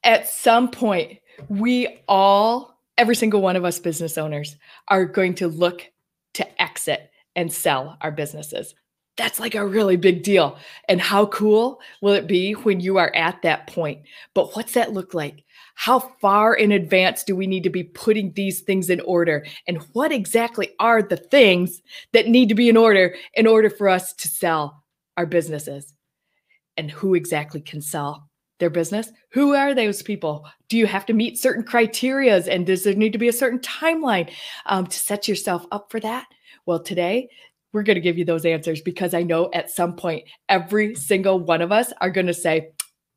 At some point, every single one of us business owners are going to look to exit and sell our businesses. That's like a really big deal. And how cool will it be when you are at that point? But what's that look like? How far in advance do we need to be putting these things in order? And what exactly are the things that need to be in order for us to sell our businesses? And who exactly can sell their business? Who are those people? Do you have to meet certain criterias? And does there need to be a certain timeline to set yourself up for that? Well, today, we're going to give you those answers, because I know at some point, every single one of us are going to say,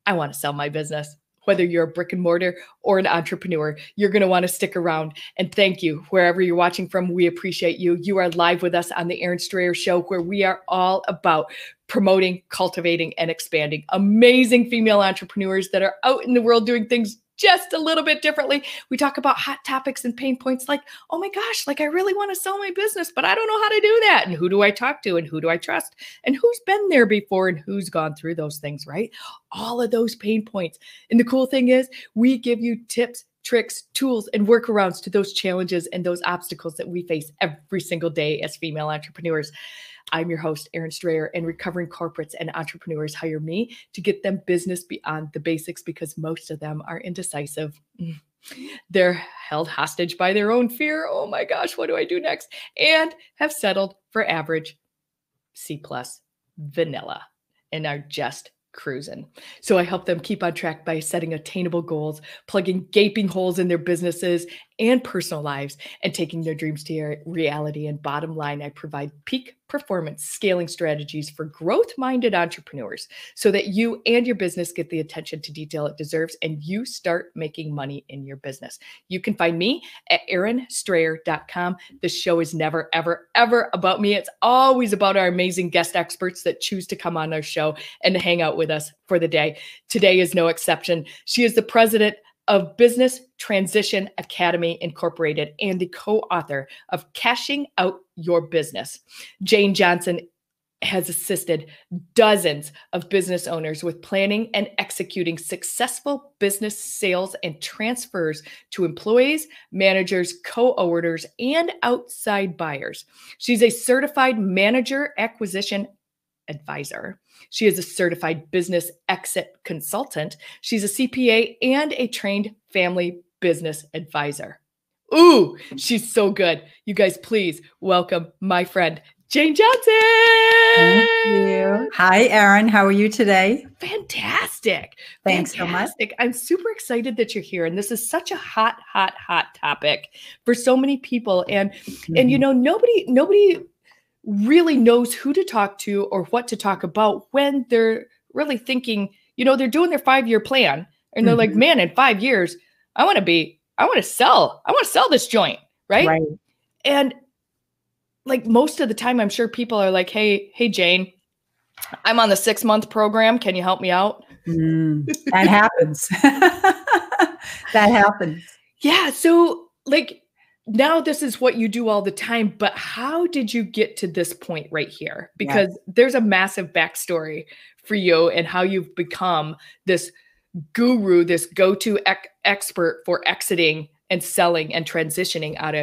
I want to sell my business. Whether you're a brick and mortar or an entrepreneur, you're going to want to stick around. And thank you, wherever you're watching from. We appreciate you. You are live with us on the Erin Strayer Show, where we are all about promoting, cultivating, and expanding amazing female entrepreneurs that are out in the world doing things just a little bit differently. We talk about hot topics and pain points like, oh my gosh, like I really want to sell my business, but I don't know how to do that. And who do I talk to? And who do I trust? And who's been there before? And who's gone through those things, right? All of those pain points. And the cool thing is, we give you tips, tricks, tools, and workarounds to those challenges and those obstacles that we face every single day as female entrepreneurs. I'm your host, Erin Strayer, and recovering corporates and entrepreneurs hire me to get them business beyond the basics, because most of them are indecisive. They're held hostage by their own fear. Oh my gosh, what do I do next? And have settled for average, C+, vanilla, and are just cruising. So I help them keep on track by setting attainable goals, plugging gaping holes in their businesses and personal lives, and taking their dreams to reality. And bottom line, I provide peak performance scaling strategies for growth-minded entrepreneurs so that you and your business get the attention to detail it deserves, and you start making money in your business. You can find me at erinstrayer.com. This show is never, ever, ever about me. It's always about our amazing guest experts that choose to come on our show and to hang out with us for the day. Today is no exception. She is the president of Business Transition Academy Incorporated and the co-author of Cashing Out Your Business. Jane Johnson has assisted dozens of business owners with planning and executing successful business sales and transfers to employees, managers, co-orders, and outside buyers. She's a certified manager acquisition advisor. She is a certified business exit consultant. She's a CPA and a trained family business advisor. Ooh, she's so good. You guys, please welcome my friend, Jane Johnson. Thank you. Hi, Erin. How are you today? Fantastic. Thanks so much. I'm super excited that you're here. And this is such a hot topic for so many people. And you know, nobody really knows who to talk to or what to talk about when they're really thinking, you know, they're doing their 5-year plan and they're like, man, in 5 years, I want to sell this joint. Right. And like most of the time, I'm sure people are like, Hey, Jane, I'm on the 6-month program. Can you help me out? That happens. That happens. Yeah. So like, now this is what you do all the time, but how did you get to this point right here? Because there's a massive backstory for you and how you've become this guru, this go-to expert for exiting and selling and transitioning out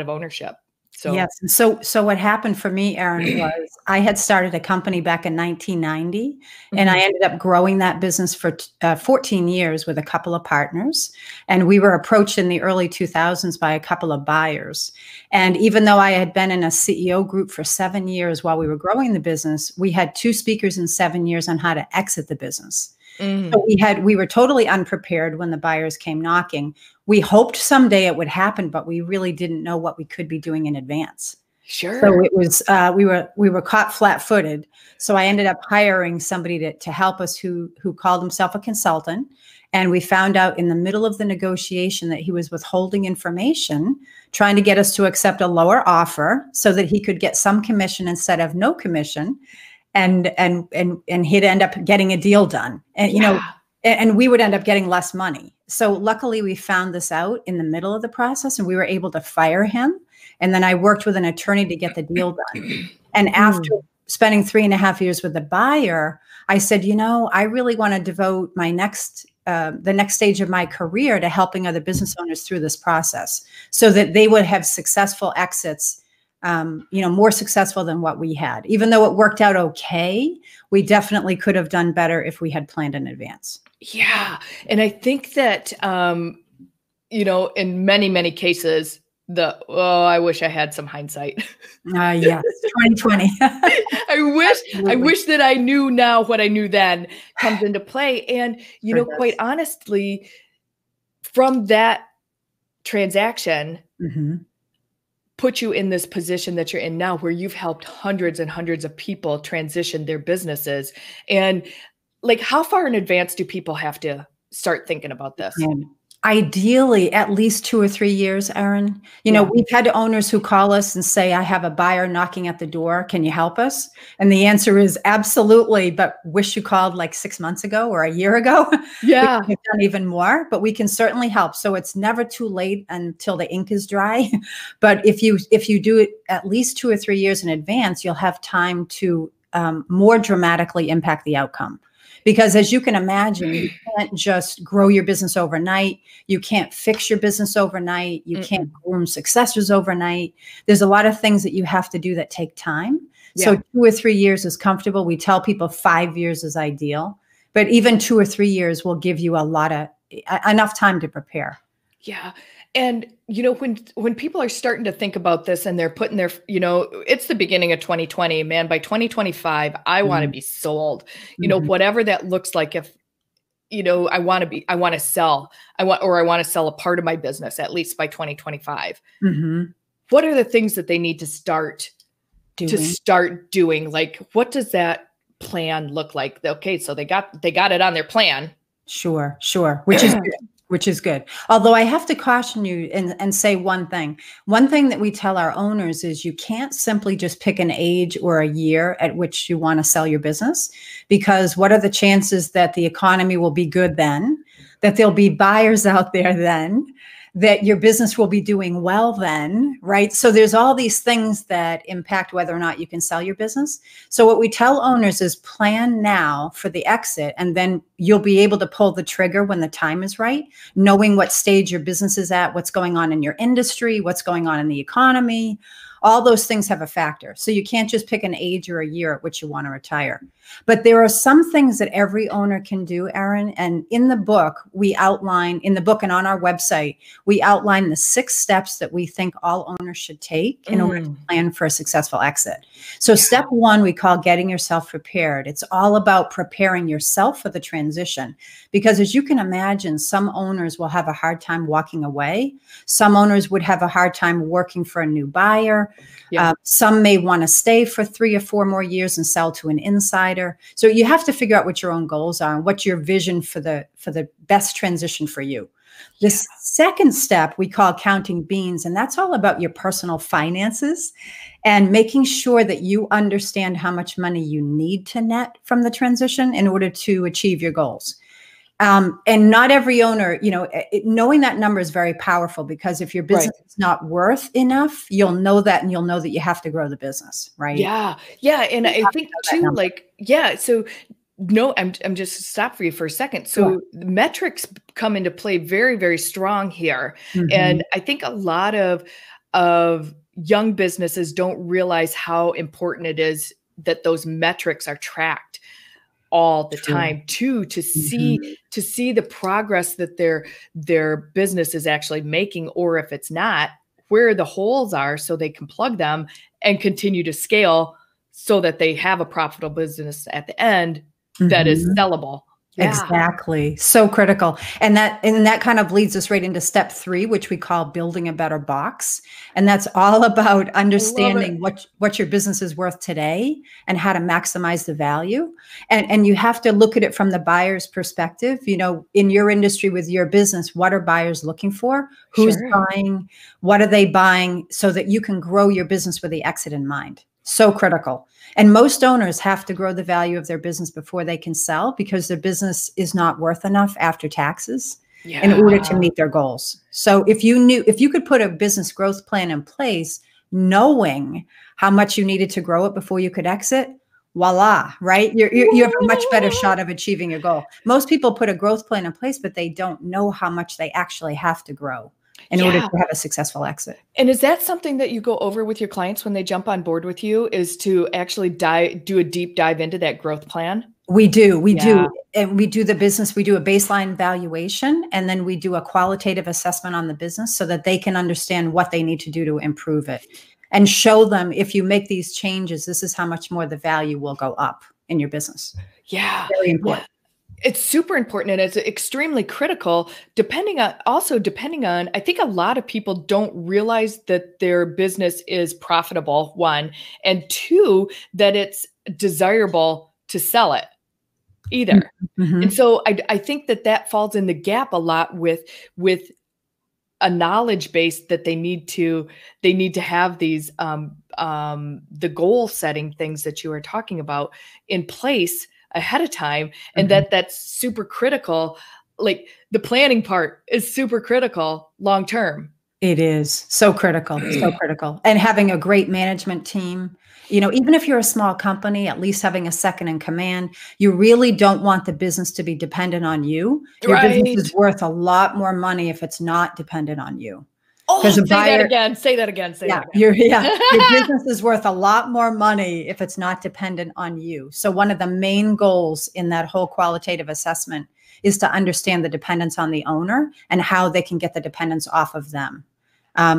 of ownership. So yes. So what happened for me, Erin, was I had started a company back in 1990, and I ended up growing that business for 14 years with a couple of partners. And we were approached in the early 2000s by a couple of buyers. And even though I had been in a CEO group for 7 years while we were growing the business, we had 2 speakers in 7 years on how to exit the business. So we were totally unprepared when the buyers came knocking. We hoped someday it would happen, but we really didn't know what we could be doing in advance. Sure. So it was we were caught flat-footed. So I ended up hiring somebody to help us who called himself a consultant. And we found out in the middle of the negotiation that he was withholding information, trying to get us to accept a lower offer so that he could get some commission instead of no commission. And he'd end up getting a deal done. And, you know, and we would end up getting less money. So luckily we found this out in the middle of the process and we were able to fire him. And then I worked with an attorney to get the deal done. And after spending 3.5 years with the buyer, I said, you know, I really want to devote my next the next stage of my career to helping other business owners through this process so that they would have successful exits, more successful than what we had. Even though it worked out okay, we definitely could have done better if we had planned in advance. Yeah. And I think that, in many, many cases, I wish I had some hindsight. Yes, 2020. I wish that I knew now what I knew then comes into play. And, quite honestly, from that transaction, put you in this position that you're in now, where you've helped hundreds and hundreds of people transition their businesses. And like, how far in advance do people have to start thinking about this? Ideally, at least 2 or 3 years, Erin. We've had owners who call us and say, I have a buyer knocking at the door. Can you help us? And the answer is absolutely, but wish you called like 6 months ago or a year ago. Yeah. We've done even more, but we can certainly help. So it's never too late until the ink is dry. But if you do it at least 2 or 3 years in advance, you'll have time to more dramatically impact the outcome. Because as you can imagine, you can't just grow your business overnight. You can't fix your business overnight. You can't groom successors overnight. There's a lot of things that you have to do that take time. Yeah. So 2 or 3 years is comfortable. We tell people 5 years is ideal, but even 2 or 3 years will give you enough time to prepare. Yeah. And, when people are starting to think about this and they're putting their, it's the beginning of 2020, man, by 2025, I want to be sold, whatever that looks like. If, I want to sell a part of my business, at least by 2025. What are the things that they need to start doing? Like, what does that plan look like? Okay. So they got it on their plan. Sure. Which is good. Although I have to caution you and say one thing. One thing that we tell our owners is you can't simply just pick an age or a year at which you want to sell your business, because what are the chances that the economy will be good then, that there'll be buyers out there then, that your business will be doing well then, right? So there's all these things that impact whether or not you can sell your business. So what we tell owners is plan now for the exit, and then you'll be able to pull the trigger when the time is right, knowing what stage your business is at, what's going on in your industry, what's going on in the economy. All those things have a factor. So you can't just pick an age or a year at which you want to retire. But there are some things that every owner can do, Erin. And in the book and on our website, we outline the 6 steps that we think all owners should take in order to plan for a successful exit. So step 1, we call getting yourself prepared. It's all about preparing yourself for the transition. Because as you can imagine, some owners will have a hard time walking away. Some owners would have a hard time working for a new buyer. Yeah. Some may want to stay for 3 or 4 more years and sell to an insider. So you have to figure out what your own goals are and what's your vision for the best transition for you. This second step we call counting beans, and that's all about your personal finances and making sure that you understand how much money you need to net from the transition in order to achieve your goals. And not every owner, knowing that number is very powerful, because if your business is not worth enough, you'll know that, and you'll know that you have to grow the business, right? Yeah. Yeah. And I think too, so no, I'm just stop for you for a second. So metrics come into play very, very strong here. And I think a lot of young businesses don't realize how important it is that those metrics are tracked all the time to see the progress that their business is actually making, or if it's not, where the holes are so they can plug them and continue to scale so that they have a profitable business at the end that is sellable. Yeah. Exactly. So critical. And that kind of leads us right into step 3, which we call building a better box. And that's all about understanding what your business is worth today and how to maximize the value. And you have to look at it from the buyer's perspective. In your industry with your business, what are buyers looking for? Who's buying? What are they buying? So that you can grow your business with the exit in mind. So critical. And most owners have to grow the value of their business before they can sell, because their business is not worth enough after taxes in order to meet their goals. So if you could put a business growth plan in place, knowing how much you needed to grow it before you could exit, voila, right? You have a much better shot of achieving your goal. Most people put a growth plan in place, but they don't know how much they actually have to grow in order Yeah. to have a successful exit. And is that something that you go over with your clients when they jump on board with you, is to actually do a deep dive into that growth plan? We do. Yeah. And we do the business, we do a baseline valuation, and then we do a qualitative assessment on the business so that they can understand what they need to do to improve it and show them, if you make these changes, this is how much more the value will go up in your business. Yeah. Very Yeah. important. It's super important, and it's extremely critical, depending on, I think a lot of people don't realize that their business is profitable, one, and two, that it's desirable to sell it either. Mm-hmm. And so I think that falls in the gap a lot with a knowledge base that they need to have these the goal setting things that you are talking about in place ahead of time, and that's super critical. Like, the planning part is super critical long term. It is so critical, so critical. And having a great management team, even if you're a small company, at least having a second in command. You really don't want the business to be dependent on you. Your business is worth a lot more money if it's not dependent on you. Oh, say that again. Say that again. Say that again. Your business is worth a lot more money if it's not dependent on you. So one of the main goals in that whole qualitative assessment is to understand the dependence on the owner and how they can get the dependence off of them.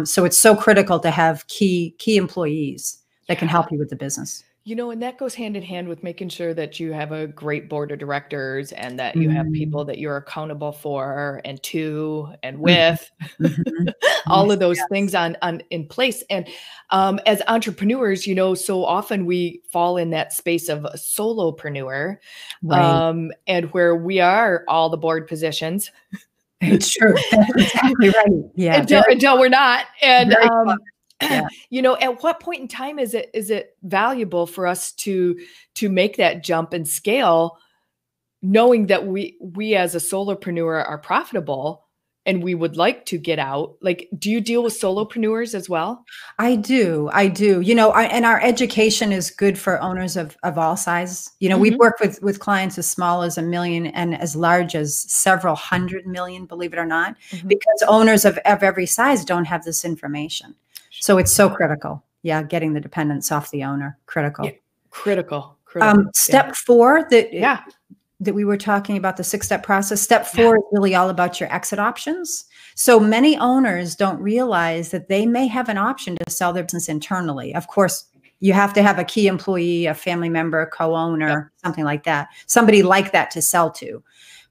So it's so critical to have key employees that can help you with the business. And that goes hand in hand with making sure that you have a great board of directors, and that you have people that you're accountable for and to and with all of those things on in place. And as entrepreneurs, so often we fall in that space of a solopreneur, Right. and where we are all the board positions. It's true. That's exactly right. Yeah. Until we're not. And yeah. at what point in time is it valuable for us to make that jump and scale, knowing that we as a solopreneur are profitable and we would like to get out? Like, do you deal with solopreneurs as well? I do. And our education is good for owners of all sizes. We work with clients as small as $1 million and as large as several $100 million, believe it or not, because owners of every size don't have this information. So it's so critical. Yeah. Getting the dependence off the owner. Critical. Yeah. Critical. Step 4 that we were talking about, the 6-step process. Step 4 is really all about your exit options. So many owners don't realize that they may have an option to sell their business internally. Of course, you have to have a key employee, a family member, a co-owner, something like that, somebody like that to sell to.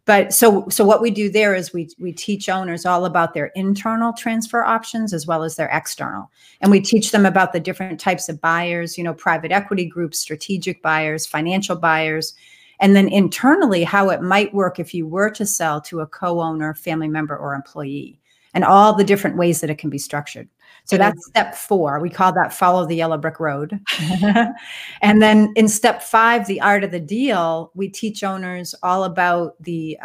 But so what we do there is we teach owners all about their internal transfer options as well as their external. And we teach them about the different types of buyers, private equity groups, strategic buyers, financial buyers, and then internally how it might work if you were to sell to a co-owner, family member, or employee, and all the different ways that it can be structured. So that's step 4. We call that follow the yellow brick road. And then in step 5, the art of the deal, we teach owners all about the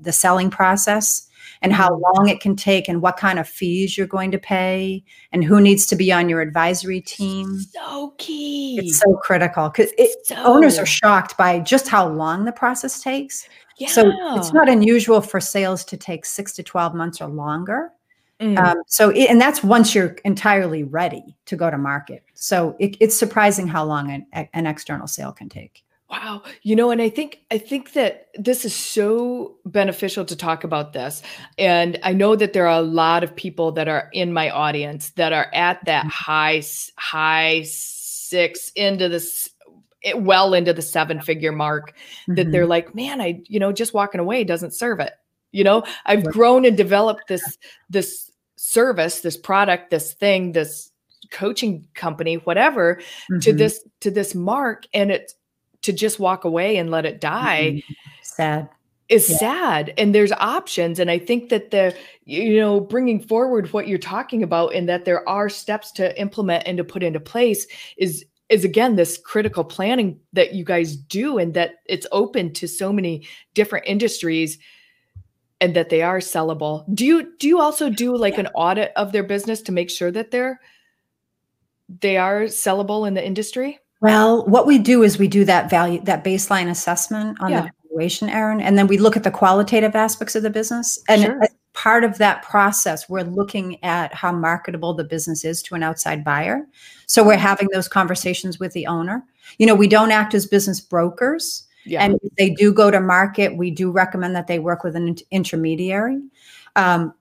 selling process and how long it can take and what kind of fees you're going to pay and who needs to be on your advisory team. So key. It's so critical because owners are shocked by just how long the process takes. Yeah. So it's not unusual for sales to take 6 to 12 months or longer. And that's once you're entirely ready to go to market. So it's surprising how long an external sale can take. Wow. And I think that this is so beneficial to talk about this. And I know that there are a lot of people that are in my audience that are at that high 6 into this, well into the 7-figure mark, that they're like, man, just walking away doesn't serve it. I've grown and developed this service, this product, this thing, this coaching company, whatever, to this mark, and it's to just walk away and let it die. Sad. Sad. And there's options. And I think that bringing forward what you're talking about, and that there are steps to implement and to put into place is again, this critical planning that you guys do, and that it's open to so many different industries, and that they are sellable. Do you also do like an audit of their business to make sure that they are sellable in the industry? Well, what we do is we do that baseline assessment on the Yeah, valuation, Erin, and then we look at the qualitative aspects of the business. And sure. as part of that process, we're looking at how marketable the business is to an outside buyer. So we're having those conversations with the owner. We don't act as business brokers. Yeah, And if they do go to market, we do recommend that they work with an intermediary,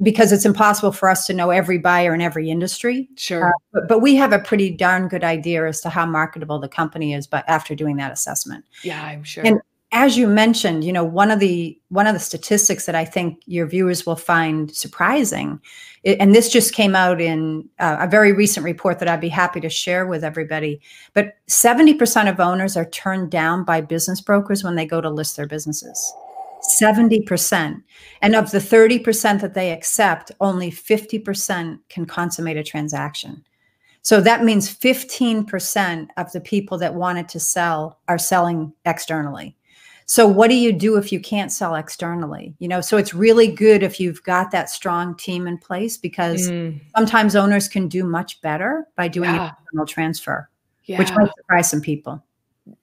because it's impossible for us to know every buyer in every industry. sure. But we have a pretty darn good idea as to how marketable the company is, but after doing that assessment. Yeah, I'm And sure. as you mentioned, one of the statistics that I think your viewers will find surprising, and this just came out in a very recent report that I'd be happy to share with everybody, but 70% of owners are turned down by business brokers when they go to list their businesses. 70%. And of the 30% that they accept, only 50% can consummate a transaction. So that means 15% of the people that wanted to sell are selling externally. So what do you do if you can't sell externally? So it's really good if you've got that strong team in place, because Mm, sometimes owners can do much better by doing an yeah, external transfer, which yeah. might surprise some people.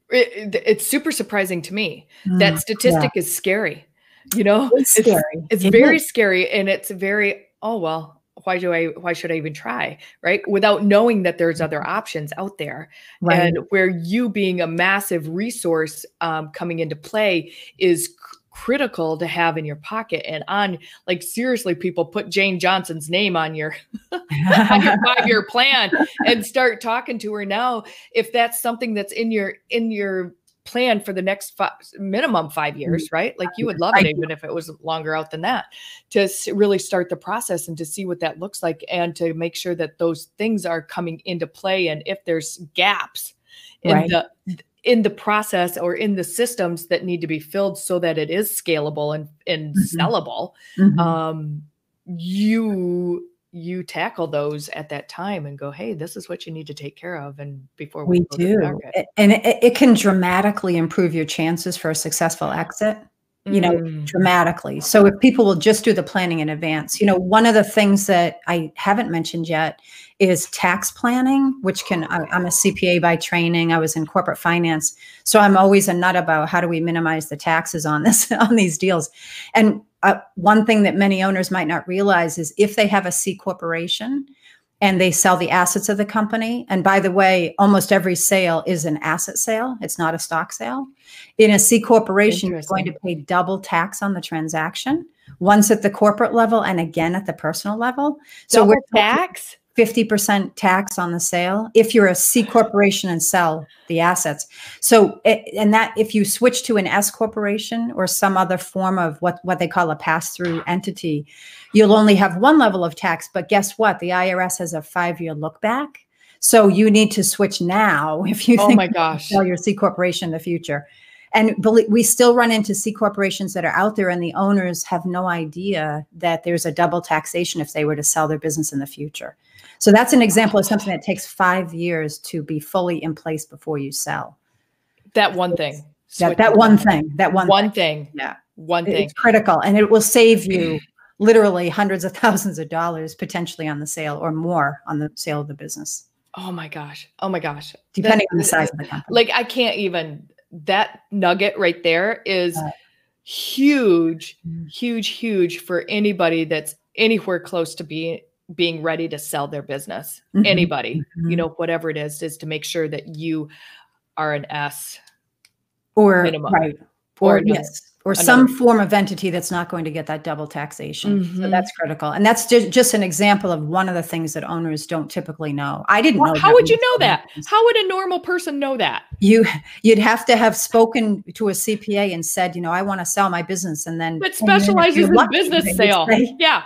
It's super surprising to me. That Yeah, statistic is scary. You know, it's scary. it's It very is. scary, and it's very, oh well, why should I even try? Right? Without knowing that there's other options out there. Right. And where you being a massive resource coming into play is critical to have in your pocket and on, like, seriously, people, put Jane Johnson's name on your on your 5-year plan and start talking to her now. If that's something that's in your plan for the next minimum 5 years, right? Like, you would love it I even if it was longer out than that, to really start the process and to see what that looks like, and to make sure that those things are coming into play. And if there's gaps in Right. the process or in the systems that need to be filled so that it is scalable and Mhm. sellable, Mhm. um, you tackle those at that time and go, hey, this is what you need to take care of, and before we We go to the do. market. And it can dramatically improve your chances for a successful exit, Mm, dramatically. So if people will just do the planning in advance, one of the things that I haven't mentioned yet is tax planning, which I'm a CPA by training. I was in corporate finance. So I'm always a nut about how do we minimize the taxes on on these deals. And one thing that many owners might not realize is if they have a C corporation, and they sell the assets of the company. And by the way, almost every sale is an asset sale. It's not a stock sale. In a C corporation, you're going interesting. to pay double tax on the transaction, once at the corporate level and again at the personal level. So we're Double talking tax? 50% tax on the sale if you're a C corporation and sell the assets. So, and that if you switch to an S corporation or some other form of what they call a pass-through entity, you'll only have one level of tax. But guess what? The IRS has a 5-year look back. So you need to switch now if you Oh think my you can gosh. sell your C corporation in the future. And we still run into C corporations that are out there, and the owners have no idea that there's a double taxation if they were to sell their business in the future. So that's an example of something that takes 5 years to be fully in place before you sell. That one thing. That Switching one that thing, one thing. yeah, One thing. it's critical, and it will save you literally hundreds of thousands of dollars potentially on the sale, or more on the sale of the business, Oh my gosh. Oh my gosh. That, depending on the size of the company. like, I can't even, that nugget right there is huge, huge, huge for anybody that's anywhere close to being ready to sell their business. Mhm, Anybody, mhm. whatever it is to make sure that you are an S Or minimum, right, or or another, yes, or some another. form of entity that's not going to get that double taxation. So Mhm. that's critical, and that's just an example of one of the things that owners don't typically know. I didn't know How that would when you I know sold my that? business. How would a normal person know that? You you'd have to have spoken to a CPA and said, "I wanna sell my business," and then That 10 minutes, specializes you're in lucky, business sale. Yeah.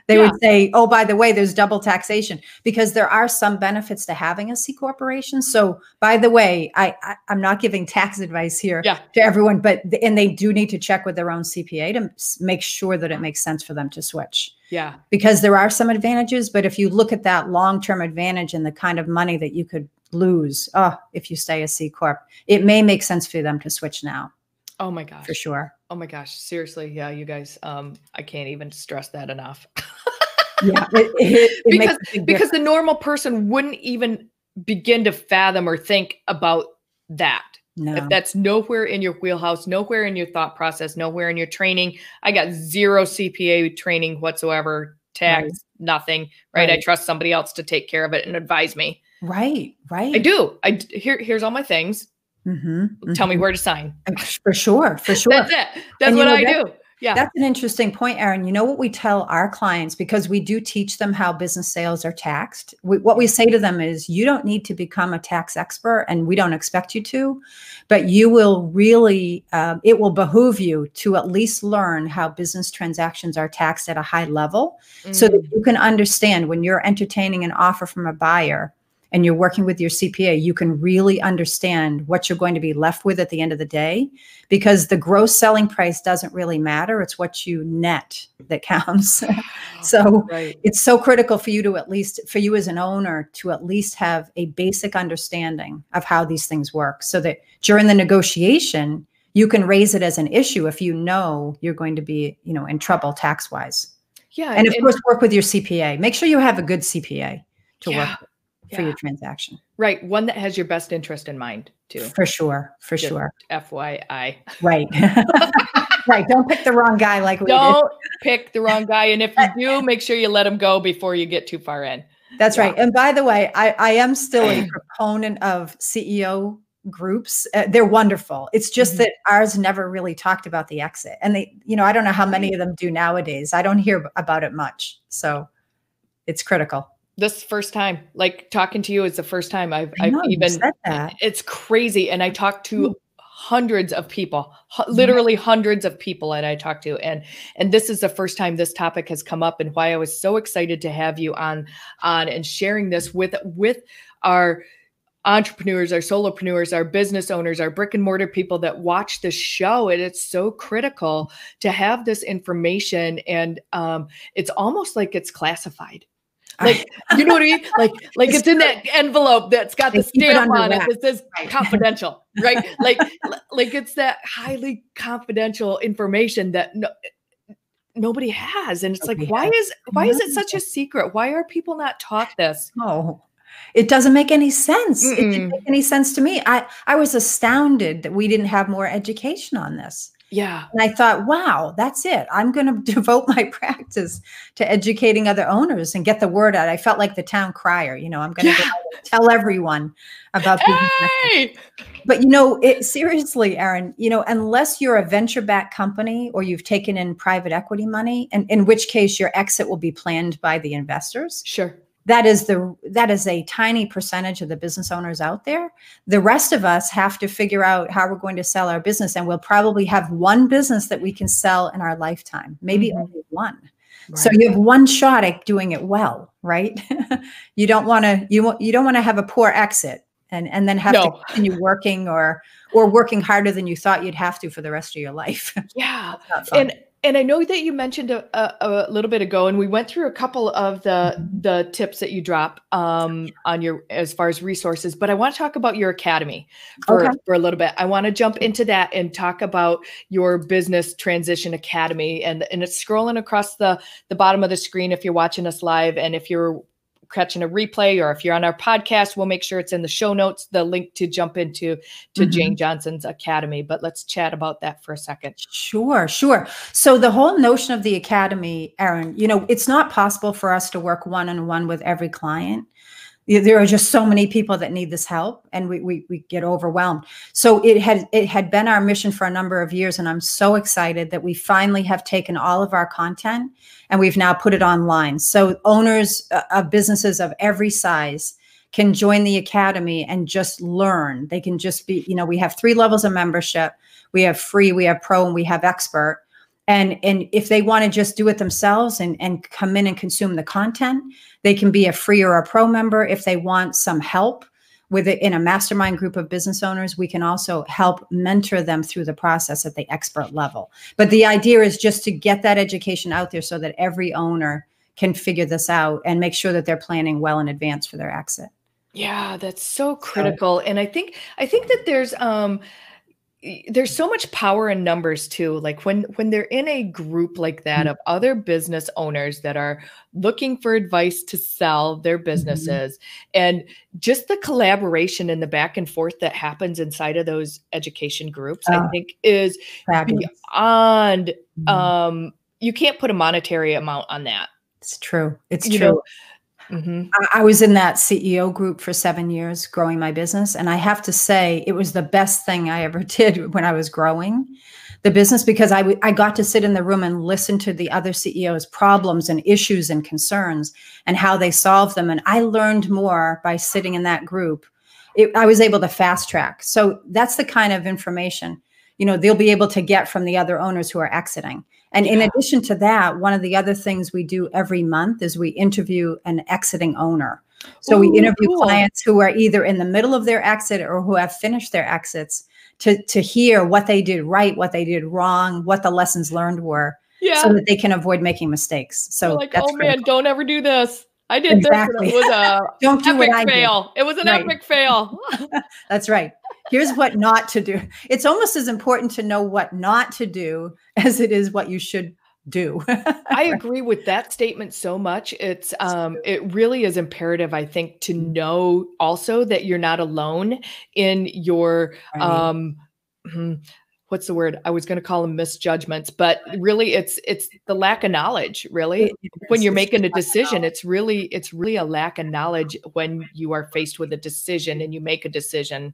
they Yeah. would say, "Oh, by the way, there's double taxation," because there are some benefits to having a C corporation. So, by the way, I'm not giving tax advice here Yeah. to everyone, but and they do need to check with their own CPA to make sure that it makes sense for them to switch. Yeah. Because there are some advantages, but if you look at that long-term advantage and the kind of money that you could lose, if you stay a C corp, it may make sense for them to switch now, Oh my for gosh. sure. Oh my gosh. Seriously. Yeah, you guys, I can't even stress that enough. Yeah, it makes because a big because difference. the normal person wouldn't even begin to fathom or think about that. No. If that's nowhere in your wheelhouse, nowhere in your thought process, nowhere in your training, I got zero CPA training whatsoever, tax, Right. nothing, right? I Right. trust somebody else to take care of it and advise me. Right. I Right. do. Here's all my things. Tell me where to sign. For sure. For sure. That's it. That's And what I do. Yeah. That's an interesting point, Erin. You know what we tell our clients, because we do teach them how business sales are taxed. What we say to them is, you don't need to become a tax expert, and we don't expect you to, but you will really, it will behoove you to at least learn how business transactions are taxed at a high level, so that you can understand when you're entertaining an offer from a buyer and you're working with your CPA, you can really understand what you're going to be left with at the end of the day, because the gross selling price doesn't really matter. It's what you net that counts. So it's so critical for you to for you as an owner to at least have a basic understanding of how these things work, so that during the negotiation, you can raise it as an issue if you know you're going to be, in trouble tax-wise. Yeah. And of course, work with your CPA. Make sure you have a good CPA to work with for your transaction. Right. One that has your best interest in mind too. For sure. For sure. FYI. Right. Right. Don't pick the wrong guy like we did. Don't pick the wrong guy. And if you do, make sure you let him go before you get too far in. That's right. And by the way, I am still a proponent of CEO groups. They're wonderful. It's just that ours never really talked about the exit. And they, I don't know how many of them do nowadays. I don't hear about it much. So it's critical. This first time, like talking to you is the first time I've even said that. It's crazy. And I talked to hundreds of people, literally hundreds of people that I talked to. And this is the first time this topic has come up, and why I was so excited to have you on and sharing this with our entrepreneurs, our solopreneurs, our business owners, our brick and mortar people that watch this show. And it's so critical to have this information. And it's almost like it's classified. Like, you know what I mean? Like it's in that envelope that's got the stamp on it that says confidential, right? Like it's that highly confidential information that nobody has. And it's like, why is it such a secret? Why are people not taught this? Oh, it doesn't make any sense. It didn't make any sense to me. I was astounded that we didn't have more education on this. Yeah. And I thought, wow, that's it. I'm going to devote my practice to educating other owners and get the word out. I felt like the town crier, I'm going to tell everyone about business. But, seriously, Erin, unless you're a venture-backed company or you've taken in private equity money, and in which case your exit will be planned by the investors. Sure. That is a tiny percentage of the business owners out there. The rest of us have to figure out how we're going to sell our business, and we'll probably have one business that we can sell in our lifetime, maybe only one. Right. So you have one shot at doing it well, right? You don't want to have a poor exit and then have to continue working or working harder than you thought you'd have to for the rest of your life. Yeah. And I know that you mentioned a little bit ago, and we went through a couple of the tips that you drop on your, as far as resources, but I want to talk about your academy for a little bit. I want to jump into that and talk about your Business Transition Academy, and it's scrolling across the bottom of the screen if you're watching us live, and if you're catching a replay, or if you're on our podcast, we'll make sure it's in the show notes, the link to jump into Jane Johnson's Academy. But let's chat about that for a second. Sure. So the whole notion of the Academy, Erin, it's not possible for us to work one-on-one with every client. There are just so many people that need this help, and we get overwhelmed. So it had been our mission for a number of years, and I'm so excited that we finally have taken all of our content and we've now put it online. So owners of businesses of every size can join the Academy and just learn. They can just be, we have 3 levels of membership. We have free, we have pro, and we have expert. And if they want to just do it themselves and come in and consume the content, they can be a free or a pro member. If they want some help with it in a mastermind group of business owners, we can also help mentor them through the process at the expert level. But the idea is just to get that education out there so that every owner can figure this out and make sure that they're planning well in advance for their exit. Yeah, that's so critical. And I think that there's there's so much power in numbers too. Like when they're in a group like that of other business owners that are looking for advice to sell their businesses, and just the collaboration and the back and forth that happens inside of those education groups, I think is fabulous. beyond, you can't put a monetary amount on that. It's true. It's true. I was in that CEO group for 7 years growing my business. And I have to say, it was the best thing I ever did when I was growing the business, because I got to sit in the room and listen to the other CEOs' problems and issues and concerns and how they solve them. And I learned more by sitting in that group. I was able to fast track. So that's the kind of information, they'll be able to get from the other owners who are exiting. And in addition to that, one of the other things we do every month is we interview an exiting owner. So we interview clients who are either in the middle of their exit or who have finished their exits to hear what they did right, what they did wrong, what the lessons learned were, so that they can avoid making mistakes. So you're like, that's man, don't ever do this. I did exactly. this. And it was a don't do epic what I fail. did. It was an epic fail. That's right. Here's what not to do. It's almost as important to know what not to do as it is what you should do. I agree with that statement so much. It's it really is imperative, I think, to know also that you're not alone in your what's the word? I was going to call them misjudgments, but really it's the lack of knowledge, really. When you're making a decision, it's really a lack of knowledge when you are faced with a decision and you make a decision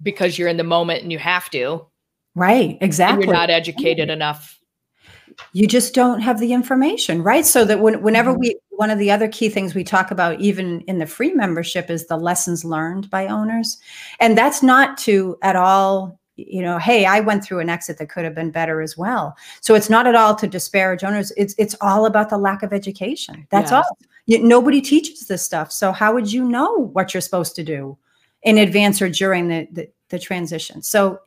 because you're in the moment and you have to. Right, exactly. And you're not educated enough. You just don't have the information, right? So that whenever one of the other key things we talk about, even in the free membership, is the lessons learned by owners. And that's not to at all, hey, I went through an exit that could have been better as well. So it's not at all to disparage owners. It's all about the lack of education. That's all. Nobody teaches this stuff. So how would you know what you're supposed to do in advance or during the transition? So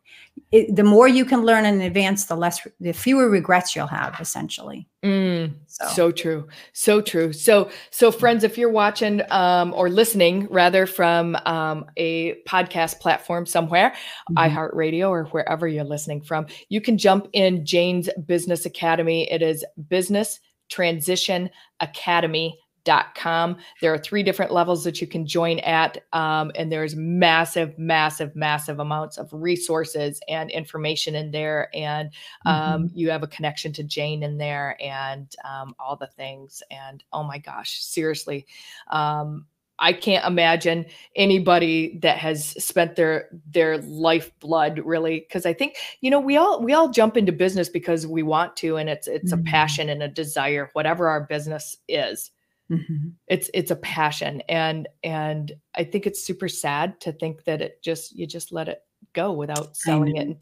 the more you can learn in advance, the fewer regrets you'll have, essentially. So true. So true. So friends, if you're watching or listening rather from a podcast platform somewhere, iHeartRadio or wherever you're listening from, you can jump in Jane's Business Academy. It is businesstransitionacademy.com. There are 3 different levels that you can join at, and there's massive amounts of resources and information in there, and you have a connection to Jane in there, and all the things. And oh my gosh, seriously, I can't imagine anybody that has spent their lifeblood, really, because I think we all jump into business because we want to, and it's a passion and a desire, whatever our business is. It's a passion, and I think it's super sad to think that you just let it go without selling it and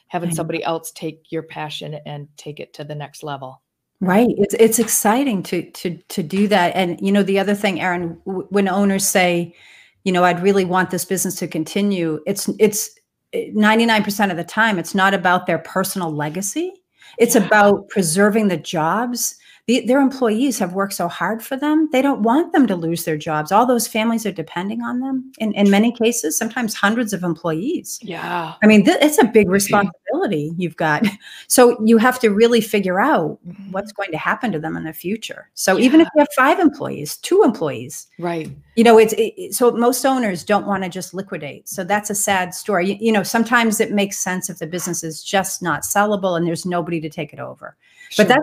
having somebody else take your passion and take it to the next level. Right. It's exciting to do that. And the other thing, Erin, when owners say, I'd really want this business to continue, it's 99% of the time, it's not about their personal legacy. It's about preserving the jobs. Their employees have worked so hard for them. They don't want them to lose their jobs. All those families are depending on them in many cases, sometimes hundreds of employees. Yeah. I mean, it's a big responsibility you've got. So you have to really figure out what's going to happen to them in the future. So even if you have 5 employees, 2 employees, right. So most owners don't want to just liquidate. So that's a sad story. Sometimes it makes sense if the business is just not sellable and there's nobody to take it over. But that's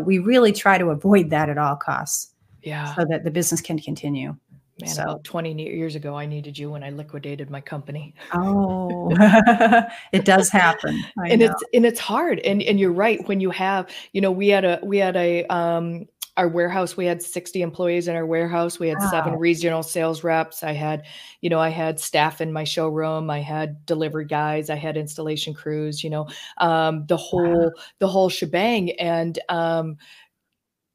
we really try to avoid that at all costs. Yeah. So that the business can continue. Man, about 20 years ago, I needed you when I liquidated my company. Oh, it does happen. It's hard. And you're right. When you have, we had our warehouse, we had 60 employees in our warehouse. We had 7 regional sales reps. I had staff in my showroom. I had delivery guys. I had installation crews, the whole shebang. And,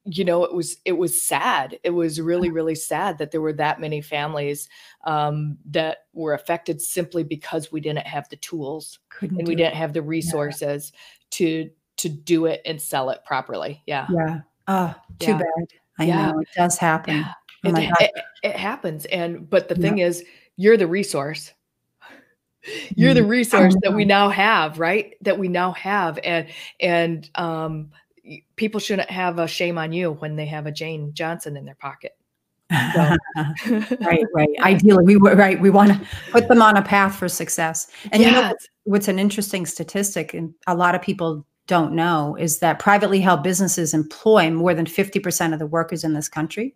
it was sad. It was really, really sad that there were that many families that were affected simply because we didn't have the tools and we didn't have the resources to do it and sell it properly. Yeah. Yeah. Oh, too bad. I know it does happen. Yeah. It happens. But the thing is, you're the resource. You're the Mm. resource that we now have, right? That we now have. And people shouldn't have a shame on you when they have a Jane Johnson in their pocket. So. Right, right. Ideally, we want to put them on a path for success. And you know Yes. what's an interesting statistic, and a lot of people don't know, is that privately held businesses employ more than 50% of the workers in this country.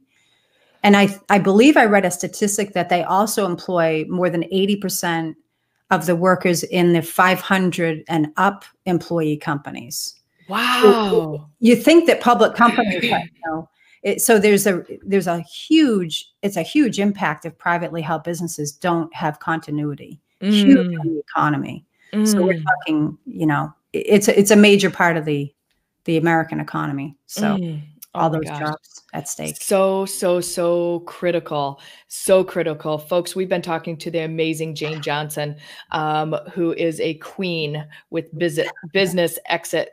And I believe I read a statistic that they also employ more than 80% of the workers in the 500 and up employee companies. Wow. You think that public companies, so there's a huge impact if privately held businesses don't have continuity. Huge Mm, on the economy. So we're mm, talking, it's a major part of the American economy. So mm. Oh all my those gosh. jobs at stake. So critical. So critical. Folks, we've been talking to the amazing Jane Johnson, who is a queen with business exit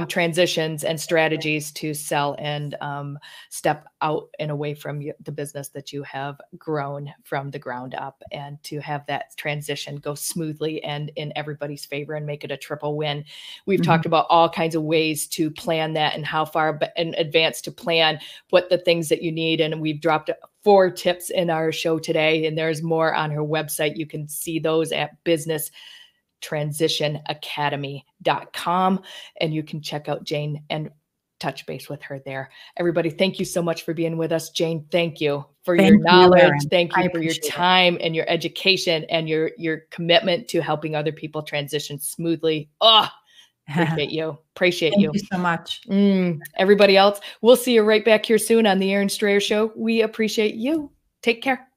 transitions and strategies to sell and step out and away from the business that you have grown from the ground up, and to have that transition go smoothly and in everybody's favor and make it a triple win. We've talked about all kinds of ways to plan that and how far in advance to plan what the things that you need. And we've dropped 4 tips in our show today, and there's more on her website. You can see those at businesstransitionacademy.com, and you can check out Jane and touch base with her there. Everybody, thank you so much for being with us. Jane, thank you for your Thank you, knowledge. Erin. Thank I you for your appreciate it. time and your education and your commitment to helping other people transition smoothly. Oh, appreciate you. Appreciate Thank you. you so much. Everybody else, we'll see you right back here soon on the Erin Strayer Show. We appreciate you. Take care.